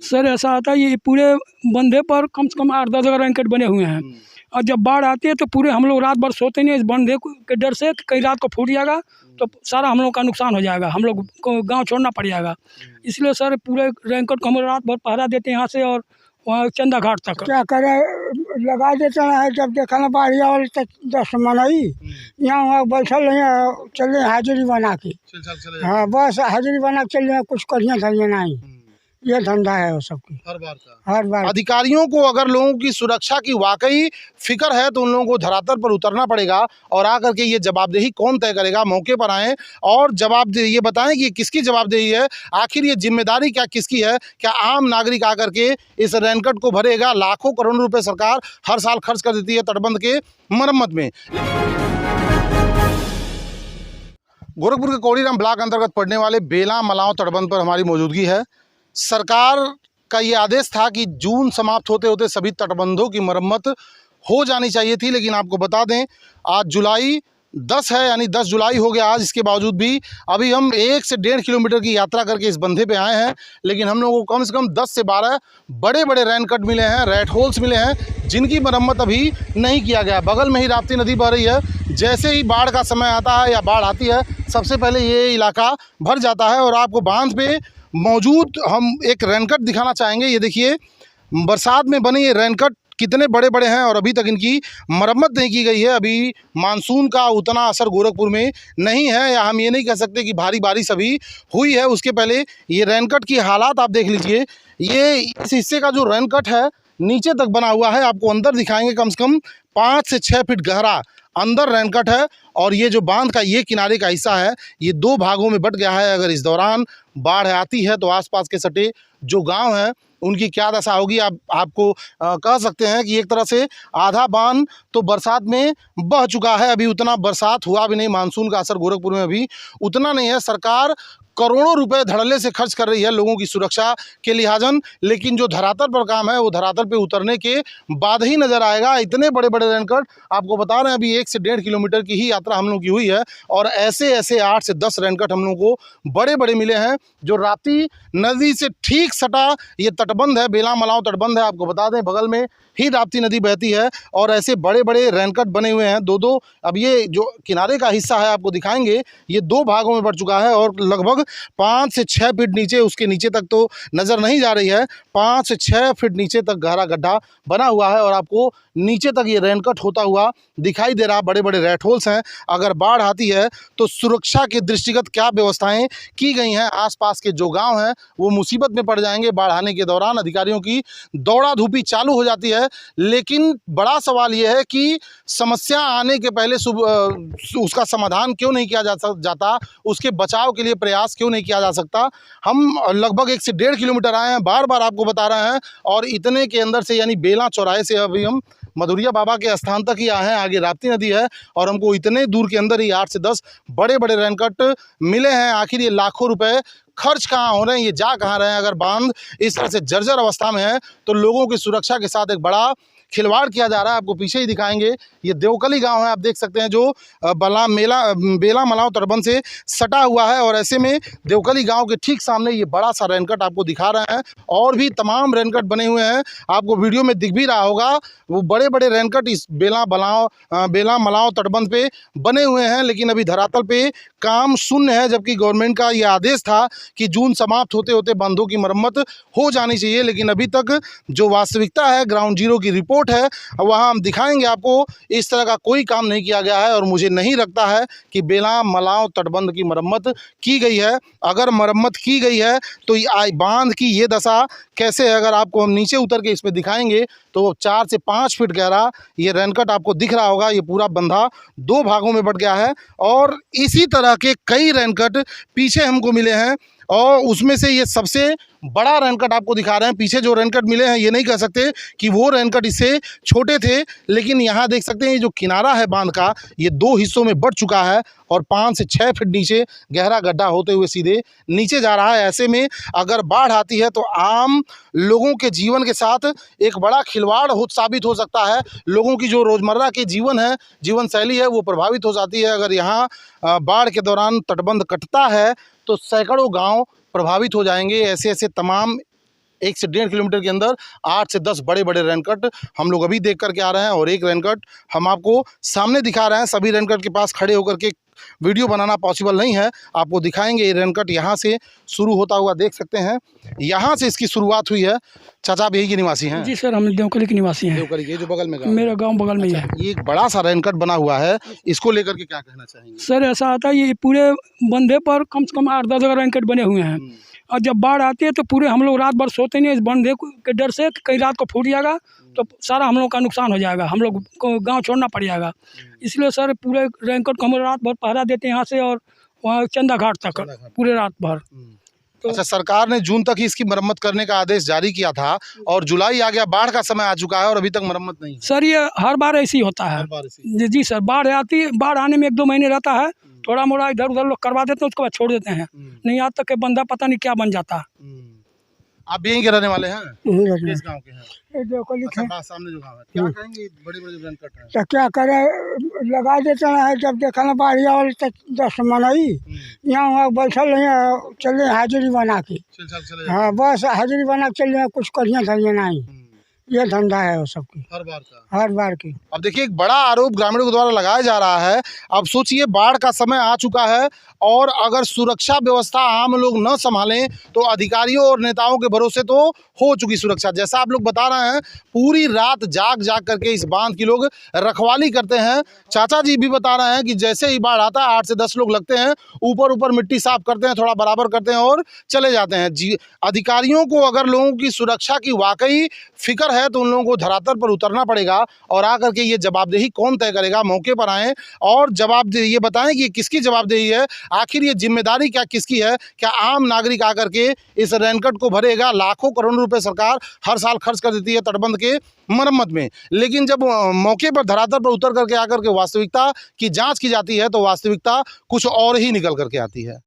Sir ऐसा आता है, ये पूरे बंधे पर कम से कम 8-10 जगह रैनकट बने हुए हैं। और जब बाढ़ आती है तो पूरे हम लोग रात भर सोते नहीं, इस बंधे के डर से कि कहीं रात को फूट जाएगा तो सारा हम लोग का नुकसान हो जाएगा, हम लोग को गांव छोड़ना पड़ जाएगा। इसलिए सर पूरे रैनकट को हम रात भर पहरा देते हैं यहाँ से और वहाँ चंदा घाट तक। क्या करें, लगा देते हैं। जब देखा ना बाढ़ आवल तो 10 मनई यहाँ वहाँ बैठल रहे, चले हाजिरी बना के। हाँ बस हाजिरी बना के चल रहे, कुछ करिए धरिए नहीं। ये धंधा है वो सबकी हर बार का। हर बार। अधिकारियों को अगर लोगों की सुरक्षा की वाकई फिक्र है तो उन लोगों को धरातल पर उतरना पड़ेगा और आकर के ये जवाबदेही कौन तय करेगा। मौके पर आएँ और जवाबदेही ये बताएं कि किसकी जवाबदेही है, आखिर ये जिम्मेदारी क्या किसकी है। क्या आम नागरिक आकर के इस रैनकट को भरेगा? लाखों करोड़ों रुपए सरकार हर साल खर्च कर देती है तटबंध के मरम्मत में। गोरखपुर के कोड़ीराम ब्लॉक अंतर्गत पड़ने वाले बेला मलाव तटबंध पर हमारी मौजूदगी है। सरकार का ये आदेश था कि जून समाप्त होते होते सभी तटबंधों की मरम्मत हो जानी चाहिए थी, लेकिन आपको बता दें आज जुलाई 10 है, यानी 10 जुलाई हो गया आज। इसके बावजूद भी अभी हम 1 से 1.5 किलोमीटर की यात्रा करके इस बंधे पे आए हैं, लेकिन हम लोगों को कम से कम 10 से 12 बड़े बड़े रैनकट मिले हैं, रैट होल्स मिले हैं, जिनकी मरम्मत अभी नहीं किया गया। बगल में ही राप्ती नदी बह रही है। जैसे ही बाढ़ का समय आता है या बाढ़ आती है, सबसे पहले ये इलाका भर जाता है। और आपको बांध पे मौजूद हम एक रैनकट दिखाना चाहेंगे। ये देखिए, बरसात में बने ये रैनकट कितने बड़े बड़े हैं और अभी तक इनकी मरम्मत नहीं की गई है। अभी मानसून का उतना असर गोरखपुर में नहीं है, या हम ये नहीं कह सकते कि भारी बारिश अभी हुई है। उसके पहले ये रैनकट की हालात आप देख लीजिए। ये इस हिस्से का जो रैनकट है नीचे तक बना हुआ है, आपको अंदर दिखाएंगे। कम से कम 5 से 6 फीट गहरा अंदर रैनकट है। और ये जो बांध का ये किनारे का हिस्सा है, ये 2 भागों में बट गया है। अगर इस दौरान बाढ़ आती है तो आसपास के सटे जो गांव हैं उनकी क्या दशा होगी। आपको कह सकते हैं कि एक तरह से आधा बांध तो बरसात में बह चुका है। अभी उतना बरसात हुआ भी नहीं, मानसून का असर गोरखपुर में अभी उतना नहीं है। सरकार करोड़ों रुपए धड़ल्ले से खर्च कर रही है लोगों की सुरक्षा के लिहाजन, लेकिन जो धरातल पर काम है वो धरातल पे उतरने के बाद ही नज़र आएगा। इतने बड़े बड़े रैनकट आपको बता रहे हैं, अभी 1 से 1.5 किलोमीटर की ही यात्रा हम लोग की हुई है और ऐसे 8 से 10 रैनकट हम लोग को बड़े बड़े मिले हैं जो राप्ती नदी से ठीक सटा ये तटबंध है, बेला मलाव तटबंध है। आपको बता दें बगल में ही राप्ती नदी बहती है और ऐसे बड़े बड़े रैनकट बने हुए हैं 2-2। अब ये जो किनारे का हिस्सा है आपको दिखाएंगे, ये 2 भागों में बढ़ चुका है और लगभग 5 से 6 फीट नीचे, उसके नीचे तक तो नज़र नहीं जा रही है, 5 से 6 फीट नीचे तक गहरा गड्ढा बना हुआ है और आपको नीचे तक ये रैनकट होता हुआ दिखाई दे रहा। बड़े बड़े रैट होल्स हैं। अगर बाढ़ आती है तो सुरक्षा के दृष्टिगत क्या व्यवस्थाएं की गई हैं, आसपास के जो गांव हैं वो मुसीबत में पड़ जाएंगे। बाढ़ आने के दौरान अधिकारियों की दौड़ा धूपी चालू हो जाती है, लेकिन बड़ा सवाल ये है कि समस्या आने के पहले उसका समाधान क्यों नहीं किया जाता, उसके बचाव के लिए प्रयास क्यों नहीं किया जा सकता। हम लगभग 1 से 1.5 किलोमीटर आए हैं, बार बार आपको बता रहे हैं, और इतने के अंदर से यानी बेला चौराहे से अभी हम मधुरिया बाबा के स्थान तक ही आए हैं। आगे राप्ती नदी है और हमको इतने दूर के अंदर ही 8 से 10 बड़े बड़े रैनकट मिले हैं। आखिर ये लाखों रुपए खर्च कहाँ हो रहे हैं, ये जा कहाँ रहे हैं? अगर बांध इस तरह से जर्जर अवस्था में है तो लोगों की सुरक्षा के साथ एक बड़ा खिलवाड़ किया जा रहा है। आपको पीछे ही दिखाएंगे, ये देवकली गांव है, आप देख सकते हैं, जो बेला मलाव तटबंध से सटा हुआ है। और ऐसे में देवकली गांव के ठीक सामने ये बड़ा सा रैनकट आपको दिखा रहे हैं और भी तमाम रैनकट बने हुए हैं। आपको वीडियो में दिख भी रहा होगा, वो बड़े बड़े रैनकट इस बेला मलाव तटबंध पे बने हुए हैं, लेकिन अभी धरातल पे काम शून्य है। जबकि गवर्नमेंट का ये आदेश था कि जून समाप्त होते होते बंधों की मरम्मत हो जानी चाहिए, लेकिन अभी तक जो वास्तविकता है, ग्राउंड जीरो की रिपोर्ट है, वहाँ हम दिखाएंगे आपको, इस तरह का कोई काम नहीं किया गया है। और मुझे नहीं लगता है कि बेला मलाव तटबंध की मरम्मत की गई है। अगर मरम्मत की गई है तो बांध की ये दशा कैसे है? अगर आपको हम नीचे उतर के इसमें दिखाएंगे तो 4 से 5 फीट गहरा ये रैनकट आपको दिख रहा होगा। ये पूरा बंधा 2 भागों में बट गया है और इसी तरह के कई रैनकट पीछे हमको मिले हैं और उसमें से ये सबसे बड़ा रैनकट आपको दिखा रहे हैं। पीछे जो रैनकट मिले हैं ये नहीं कह सकते कि वो रैनकट इससे छोटे थे, लेकिन यहाँ देख सकते हैं ये जो किनारा है बांध का, ये 2 हिस्सों में बट चुका है और 5 से 6 फीट नीचे गहरा गड्ढा होते हुए सीधे नीचे जा रहा है। ऐसे में अगर बाढ़ आती है तो आम लोगों के जीवन के साथ एक बड़ा खिलवाड़ साबित हो सकता है। लोगों की जो रोज़मर्रा के जीवन शैली है वो प्रभावित हो जाती है। अगर यहाँ बाढ़ के दौरान तटबंध कटता है तो सैकड़ों गाँव प्रभावित हो जाएंगे। ऐसे तमाम 1 से 1.5 किलोमीटर के अंदर 8 से 10 बड़े बड़े रेनकट हम लोग अभी देख करके आ रहे हैं और एक रेनकट हम आपको सामने दिखा रहे हैं। सभी रेनकट के पास खड़े होकर के वीडियो बनाना पॉसिबल नहीं है, आपको दिखाएंगे। ये रेनकट यहाँ से शुरू होता हुआ देख सकते हैं, यहाँ से इसकी शुरुआत हुई है। चाचा आप यही के निवासी हैं? जी सर, हम देवकली के निवासी हैं। देवकली के जो बगल में गाँव मेरा गांव बगल में ही है। ये एक बड़ा सा रेनकट बना हुआ है, इसको लेकर के क्या कहना चाहेंगे? सर ऐसा आता है, ये पूरे बंधे पर कम से कम 8-10 जगह रैंकेट बने हुए हैं और जब बाढ़ आती है तो पूरे हम लोग रात भर सोते नहीं, इस बंधे के डर से कि कहीं रात को फूट जाएगा तो सारा हम लोग का नुकसान हो जाएगा, हम लोग को गांव छोड़ना पड़ जाएगा। इसलिए सर पूरे रैंकेट को हम रात भर पहरा देते हैं यहाँ से और वहाँ चंदा घाट तक पूरे रात भर। अच्छा, सरकार ने जून तक ही इसकी मरम्मत करने का आदेश जारी किया था और जुलाई आ गया, बाढ़ का समय आ चुका है और अभी तक मरम्मत नहीं है। सर ये हर बार ऐसी होता है। जी सर, बाढ़ आती है, बाढ़ आने में 1-2 महीने रहता है, थोड़ा मोड़ा इधर उधर लोग करवा देते हैं, उसके बाद छोड़ देते हैं। नहीं आज तक के बंदा पता नहीं क्या बन जाता। आप भी यहीं के रहने वाले हैं? किस गांव के हैं? देवकली अच्छा, सामने जो गांव है, क्या कहेंगे? बड़े बड़े रेनकट हैं तो क्या करे, लगा देते हैं। जब देखा ना बाढ़ आवल तो 10 मनई यहाँ वहाँ बैठल रहे, चले हाजिरी बना के। चले हाँ बस हाजिरी बना के चले, कुछ करिए धरिए नहीं। ये धंधा है वो सबकी, हर बार की। अब देखिए, एक बड़ा आरोप ग्रामीणों के द्वारा लगाया जा रहा है। अब सोचिए, बाढ़ का समय आ चुका है और अगर सुरक्षा व्यवस्था आम लोग न संभालें तो अधिकारियों और नेताओं के भरोसे तो हो चुकी सुरक्षा। जैसा आप लोग बता रहे हैं, पूरी रात जाग जाग करके इस बांध की लोग रखवाली करते हैं। चाचा जी भी बता रहे हैं कि जैसे ही बाढ़ आता है 8 से 10 लोग लगते हैं, ऊपर मिट्टी साफ करते हैं, थोड़ा बराबर करते हैं और चले जाते हैं। जी, अधिकारियों को अगर लोगों की सुरक्षा की वाकई फिक्र है तो उन लोगों को धरातल पर उतरना पड़ेगा और आकर के ये जवाबदेही कौन तय करेगा। मौके पर आएँ और जवाबदेही ये बताएं कि किसकी जवाबदेही है, आखिर ये जिम्मेदारी क्या किसकी है। क्या आम नागरिक आकर के इस रेनकट को भरेगा? लाखों करोड़ों रुपए सरकार हर साल खर्च कर देती है तटबंध के मरम्मत में, लेकिन जब मौके पर धरातल पर उतर करके आकर के वास्तविकता की जांच की जाती है तो वास्तविकता कुछ और ही निकल करके आती है।